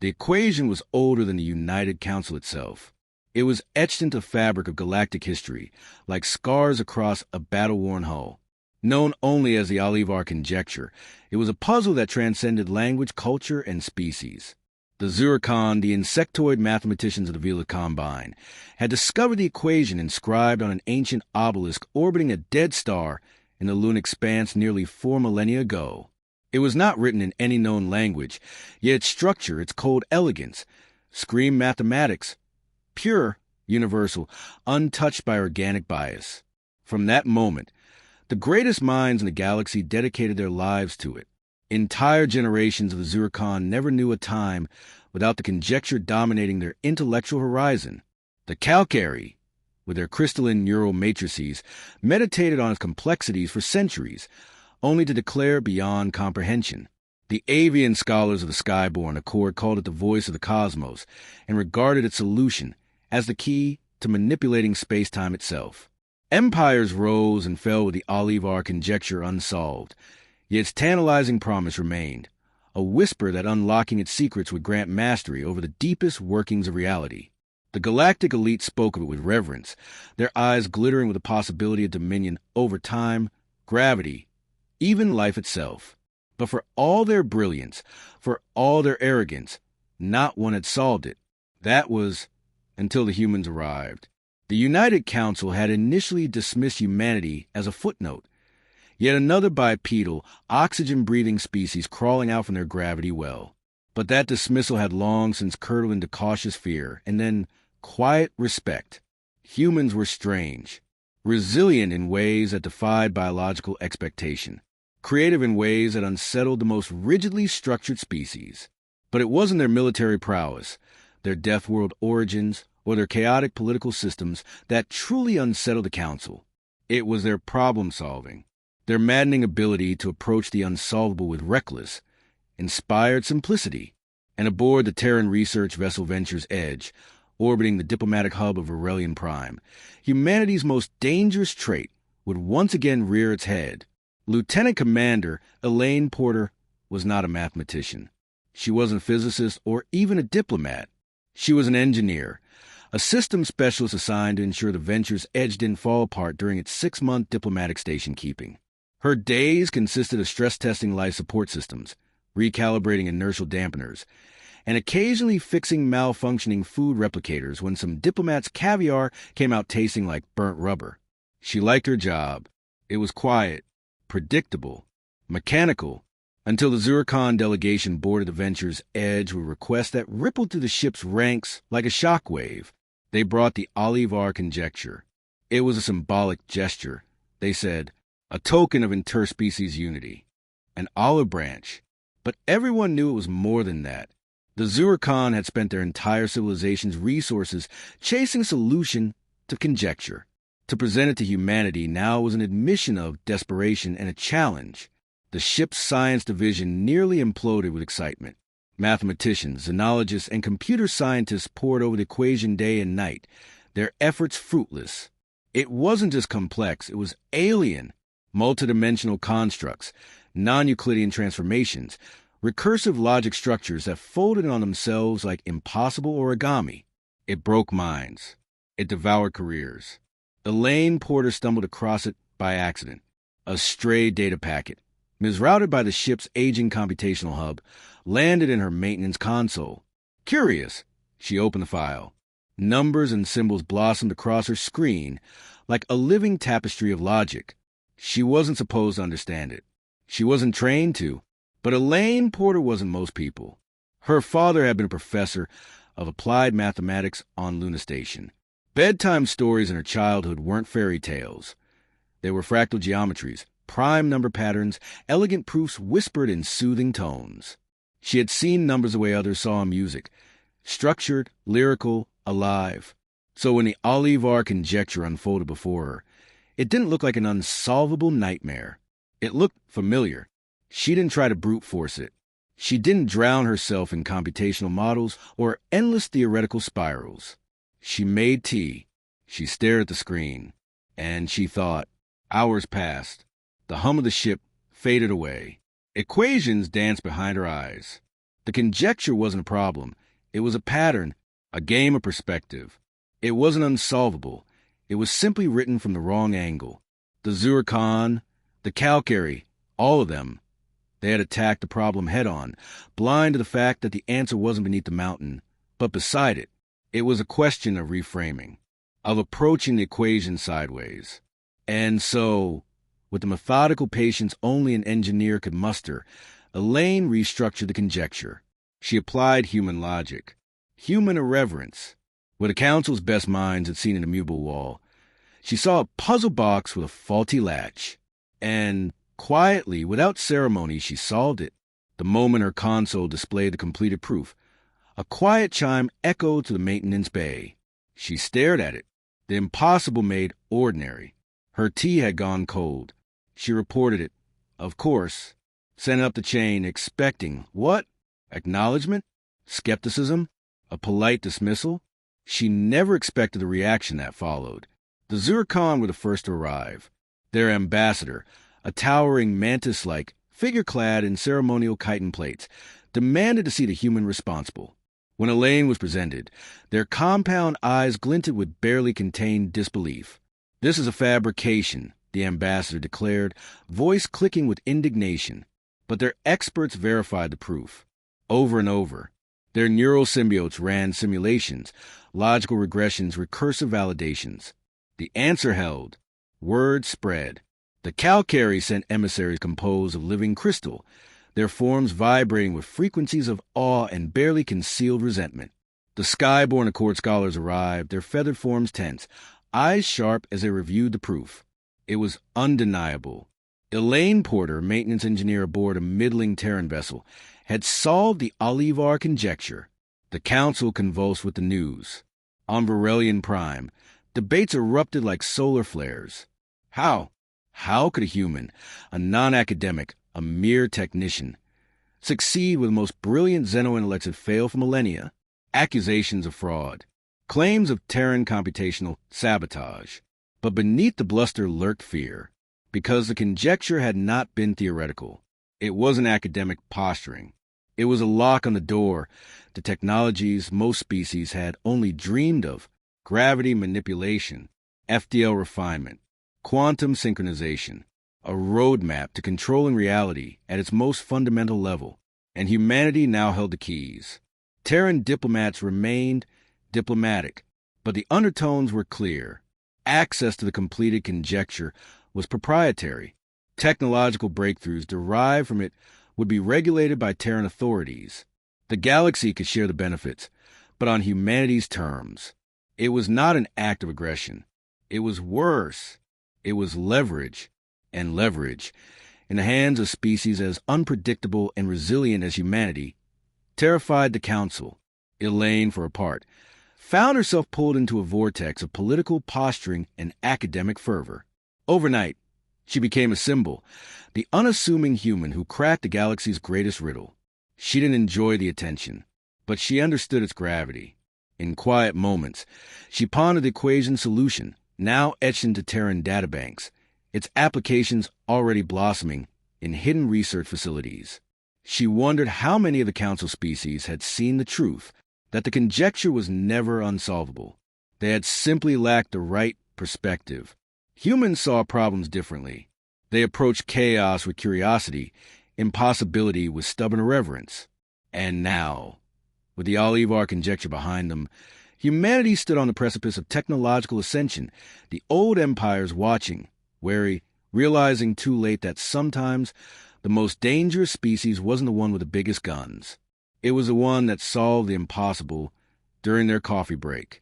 The equation was older than the United Council itself. It was etched into the fabric of galactic history, like scars across a battle-worn hull. Known only as the Ahlivar Conjecture, it was a puzzle that transcended language, culture, and species. The Zurkhan, the insectoid mathematicians of the Vila Combine, had discovered the equation inscribed on an ancient obelisk orbiting a dead star in the lunar expanse nearly 4 millennia ago. It was not written in any known language, yet its structure, its cold elegance, screamed mathematics, pure, universal, untouched by organic bias. From that moment, the greatest minds in the galaxy dedicated their lives to it. Entire generations of the Zurkhan never knew a time without the conjecture dominating their intellectual horizon. The Calcari, with their crystalline neural matrices, meditated on its complexities for centuries, only to declare beyond comprehension. The avian scholars of the Skyborn Accord called it the voice of the cosmos and regarded its solution as the key to manipulating space-time itself. Empires rose and fell with the Ahlivar Conjecture unsolved, yet its tantalizing promise remained, a whisper that unlocking its secrets would grant mastery over the deepest workings of reality. The galactic elite spoke of it with reverence, their eyes glittering with the possibility of dominion over time, gravity, even life itself. But for all their brilliance, for all their arrogance, not one had solved it. That was until the humans arrived. The United Council had initially dismissed humanity as a footnote, yet another bipedal, oxygen-breathing species crawling out from their gravity well. But that dismissal had long since curdled into cautious fear, and then quiet respect. Humans were strange, resilient in ways that defied biological expectation, creative in ways that unsettled the most rigidly structured species. But it wasn't their military prowess, their death world origins, or their chaotic political systems that truly unsettled the Council. It was their problem-solving, their maddening ability to approach the unsolvable with reckless, inspired simplicity. And aboard the Terran research vessel Venture's Edge, orbiting the diplomatic hub of Aurelian Prime, humanity's most dangerous trait would once again rear its head. Lieutenant Commander Elaine Porter was not a mathematician. She wasn't a physicist or even a diplomat. She was an engineer, a systems specialist assigned to ensure the Venture's Edge didn't fall apart during its 6-month diplomatic station keeping. Her days consisted of stress testing life support systems, recalibrating inertial dampeners, and occasionally fixing malfunctioning food replicators when some diplomat's caviar came out tasting like burnt rubber. She liked her job. It was quiet, predictable, mechanical, until the Zurkhan delegation boarded the Venture's Edge with requests that rippled through the ship's ranks like a shockwave. They brought the Ahlivar Conjecture. It was a symbolic gesture, they said, a token of interspecies unity, an olive branch. But everyone knew it was more than that. The Zurkhan had spent their entire civilization's resources chasing a solution to conjecture. To present it to humanity now was an admission of desperation and a challenge. The ship's science division nearly imploded with excitement. Mathematicians, xenologists, and computer scientists pored over the equation day and night, their efforts fruitless. It wasn't just complex, it was alien. Multidimensional constructs, non-Euclidean transformations, recursive logic structures that folded on themselves like impossible origami. It broke minds. It devoured careers. Elaine Porter stumbled across it by accident. A stray data packet, misrouted by the ship's aging computational hub, landed in her maintenance console. Curious, she opened the file. Numbers and symbols blossomed across her screen like a living tapestry of logic. She wasn't supposed to understand it. She wasn't trained to. But Elaine Porter wasn't most people. Her father had been a professor of applied mathematics on Luna Station. Bedtime stories in her childhood weren't fairy tales. They were fractal geometries, prime number patterns, elegant proofs whispered in soothing tones. She had seen numbers the way others saw in music, structured, lyrical, alive. So when the Ahlivar Conjecture unfolded before her, it didn't look like an unsolvable nightmare. It looked familiar. She didn't try to brute force it. She didn't drown herself in computational models or endless theoretical spirals. She made tea. She stared at the screen. And she thought. Hours passed. The hum of the ship faded away. Equations danced behind her eyes. The conjecture wasn't a problem. It was a pattern, a game of perspective. It wasn't unsolvable. It was simply written from the wrong angle. The Zurkhan, the Calcary, all of them, they had attacked the problem head-on, blind to the fact that the answer wasn't beneath the mountain, but beside it. It was a question of reframing, of approaching the equation sideways. And so, with the methodical patience only an engineer could muster, Elaine restructured the conjecture. She applied human logic, human irreverence. Where the council's best minds had seen an immutable wall, she saw a puzzle box with a faulty latch. And, quietly, without ceremony, she solved it. The moment her console displayed the completed proof, a quiet chime echoed to the maintenance bay. She stared at it, the impossible made ordinary. Her tea had gone cold. She reported it, of course, sent up the chain, expecting what? Acknowledgement? Skepticism? A polite dismissal? She never expected the reaction that followed. The Zurkhan were the first to arrive. Their ambassador, a towering mantis-like figure clad in ceremonial chitin plates, demanded to see the human responsible. When Elaine was presented, their compound eyes glinted with barely contained disbelief. "This is a fabrication," the ambassador declared, voice clicking with indignation. But their experts verified the proof. Over and over, their neural symbiotes ran simulations, logical regressions, recursive validations. The answer held. Word spread. The Calcary sent emissaries composed of living crystal, their forms vibrating with frequencies of awe and barely concealed resentment. The skyborn Accord scholars arrived, their feathered forms tense, eyes sharp as they reviewed the proof. It was undeniable. Elaine Porter, maintenance engineer aboard a middling Terran vessel, had solved the Ahlivar Conjecture. The council convulsed with the news. On Varelian Prime, debates erupted like solar flares. How could a human, a non-academic, a mere technician, succeed where the most brilliant xeno-intellects had failed for millennia? Accusations of fraud, claims of Terran computational sabotage. But beneath the bluster lurked fear, because the conjecture had not been theoretical. It wasn't academic posturing. It was a lock on the door to technologies most species had only dreamed of: gravity manipulation, FDL refinement, quantum synchronization, a roadmap to controlling reality at its most fundamental level. And humanity now held the keys. Terran diplomats remained diplomatic, but the undertones were clear. Access to the completed conjecture was proprietary. Technological breakthroughs derived from it would be regulated by Terran authorities. The galaxy could share the benefits, but on humanity's terms. It was not an act of aggression. It was worse. It was leverage, and leverage, in the hands of species as unpredictable and resilient as humanity, terrified the council. Elaine, for a part, found herself pulled into a vortex of political posturing and academic fervor. Overnight, she became a symbol, the unassuming human who cracked the galaxy's greatest riddle. She didn't enjoy the attention, but she understood its gravity. In quiet moments, she pondered the equation's solution, now etched into Terran databanks, its applications already blossoming in hidden research facilities. She wondered how many of the council species had seen the truth, that the conjecture was never unsolvable. They had simply lacked the right perspective. Humans saw problems differently. They approached chaos with curiosity, impossibility with stubborn irreverence. And now, with the Ahlivar Conjecture behind them, humanity stood on the precipice of technological ascension, the old empires watching, wary, realizing too late that sometimes the most dangerous species wasn't the one with the biggest guns. It was the one that solved the impossible during their coffee break.